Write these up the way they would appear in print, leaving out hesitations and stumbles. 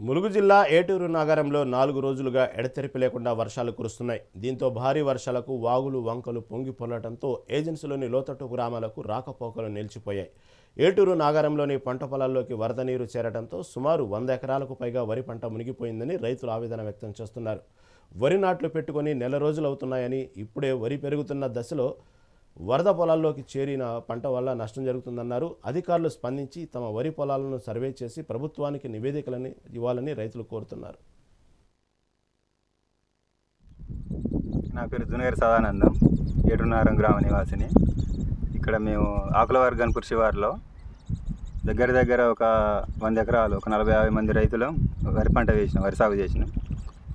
ములుగు జిల్లా ఏటూరు నగరంలో 4 రోజులుగా ఎడతెరిపి లేకుండా వర్షాలు కురుస్తున్నాయి. దీంతో భారీ వర్షాలకు వాగులు వంకలు పొంగి పొర్లటంతో ఏజెన్సీలోని లోతట్టు గ్రామాలకు రాకపోకలు నిలిచిపోయాయి. ఏటూరు నగరంలోని పంట పొలాల్లోకి వరద నీరు చేరడంతో సుమారు 100 ఎకరాలకు పైగా వరి పంట మునిగిపోయిందని రైతులు ఆవేదన వ్యక్తం చేస్తున్నారు. వరి నాట్లు పెట్టుకొని నెల రోజులు అవుతున్నాయని, ఇప్పుడే వరి పెరుగుతున్న దశలో వరద పొలాల్లోకి చేరిన పంట వల్ల నష్టం జరుగుతుందన్నారు. అధికారులు స్పందించి తమ వరి పొలాలను సర్వే చేసి ప్రభుత్వానికి నివేదికలను ఇవ్వాలని రైతులు కోరుతున్నారు. నా పేరు జునేర్ సదానందం, ఏటూరు గ్రామ నివాసిని. ఇక్కడ మేము ఆకులవర్గన్ కృషివారిలో దగ్గర ఒక 100 ఎకరాలు, ఒక 40-50 మంది రైతులు వరి పంట వేసినాం, వరి సాగు చేసినాం.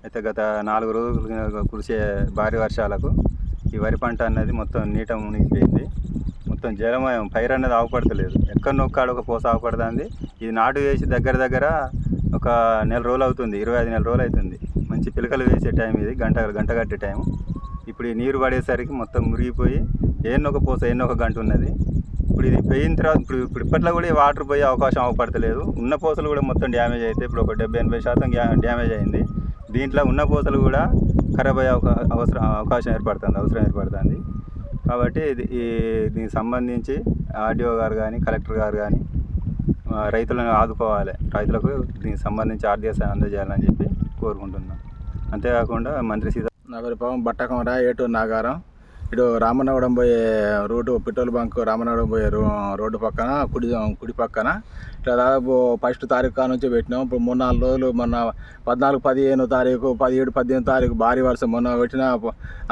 అయితే గత 4 రోజులు కురిసే భారీ వర్షాలకు ఈ వరి పంట అన్నది మొత్తం నీట మునిగిపోయింది. మొత్తం జలమయం, పైరు అన్నది ఆవుపడతలేదు. ఎక్కడ నొక్కాడ ఒక పోస ఆవుపడుతుంది. ఇది నాటు వేసి దగ్గర ఒక నెల రోజులు అవుతుంది, 25 నెల రోజులు అవుతుంది. మంచి పిలకలు వేసే టైం ఇది, గంట కట్టే టైం. ఇప్పుడు ఈ నీరు పడేసరికి మొత్తం మురిగిపోయి ఏన్నొక పోస ఎన్నొక గంట ఉన్నది. ఇప్పుడు ఇది పోయిన తర్వాత ఇప్పుడు ఇప్పట్లో కూడా వాటర్ పోయే అవకాశం అవపడతలేదు. ఉన్న పోసలు కూడా మొత్తం డ్యామేజ్ అయితే ఇప్పుడు ఒక 70-80% డ్యామేజ్ అయింది. దీంట్లో ఉన్న పోసలు కూడా ఖరాబ్ అయ్యే అవసరం ఏర్పడుతుంది. కాబట్టి దీనికి సంబంధించి ఆర్డీఓ గారు కానీ, కలెక్టర్ గారు కానీ రైతులను ఆదుకోవాలి. రైతులకు దీనికి సంబంధించి ఆర్థిక సాయం అందజేయాలని చెప్పి కోరుకుంటున్నాం. అంతేకాకుండా మంత్రి సీతా నా పేరు పవన్ బట్టకమరా, ఏటూరు నాగారం. ఇటు రామన్నగూడెం పోయే రూటు, పెట్రోల్ బంక్ రామన్నగూడెం పోయే రోడ్డు పక్కన కుడి పక్కన ఇట్లా దాదాపు 1 తారీఖు నుంచి పెట్టినాం. ఇప్పుడు 3-4 రోజులు, మొన్న 14-15 తారీఖు, 17-18 తారీఖు భారీ వర్షం. మొన్న పెట్టిన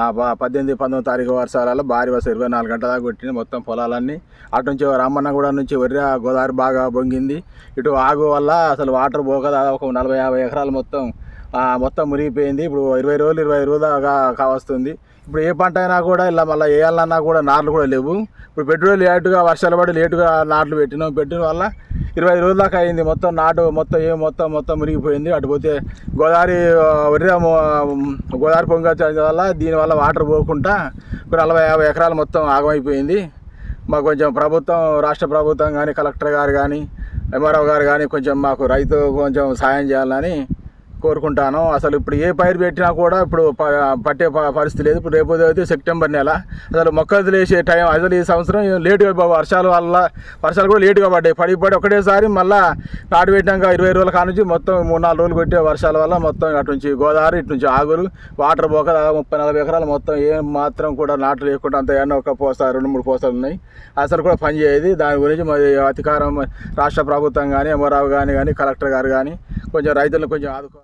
18-19 తారీఖు వర్షాలలో భారీ వర్షం 24 గంటల దాకా పెట్టిన మొత్తం పొలాలన్నీ. అటు నుంచి రామన్నగూడెం నుంచి వరి గోదావరి బాగా బొంగింది. ఇటు ఆగు వల్ల అసలు వాటర్ పోక దాదాపు ఒక 40-50 ఎకరాలు మొత్తం మునిగిపోయింది. ఇప్పుడు 20 రోజులు దాకా కావస్తుంది. ఇప్పుడు ఏ పంట అయినా కూడా ఇలా మళ్ళీ వేయాలన్నా కూడా నాట్లు కూడా లేవు. ఇప్పుడు పెట్రోల్ లేటుగా, వర్షాలు పడి లేటుగా నాట్లు పెట్టిన వల్ల 20 రోజుల దాకా అయింది. మొత్తం నాటు మొత్తం మునిగిపోయింది. అటు పోతే గోదావరి పొంగొచ్చే వల్ల దీనివల్ల వాటర్ పోకుండా 40-50 ఎకరాలు మొత్తం ఆగమైపోయింది. మాకు కొంచెం ప్రభుత్వం, రాష్ట్ర ప్రభుత్వం కానీ, కలెక్టర్ గారు కానీ, ఎంఆర్ఓ గారు కానీ కొంచెం మాకు రైతు కొంచెం సాయం చేయాలని కోరుకుంటాను. అసలు ఇప్పుడు ఏ పైరు పెట్టినా కూడా ఇప్పుడు పట్టే పరిస్థితి లేదు. ఇప్పుడు రేపు అయితే సెప్టెంబర్ నెల, అసలు మొక్కలు వేసే టైం. అసలు ఈ సంవత్సరం లేటుగా వర్షాలు కూడా లేటుగా పడి ఒకటేసారి మళ్ళీ నాటు పెట్టినాక 20 రోజుల కానుంచి మొత్తం 3-4 రోజులు కొట్టే వర్షాల వల్ల మొత్తం అటు నుంచి గోదావరి, ఇటు నుంచి ఆగులు, వాటర్ పోక 30-40 ఎకరాలు మొత్తం ఏం మాత్రం కూడా నాటు లేకుండా అంత ఏమన్నా ఒక పోస 2-3 పోసలు ఉన్నాయి. అసలు కూడా పనిచేయదు. దాని గురించి మరి అధికారం, రాష్ట్ర ప్రభుత్వం కానీ, ఎంఆర్ఓ కానీ, కలెక్టర్ గారు కానీ కొంచెం రైతులను కొంచెం ఆదుకో.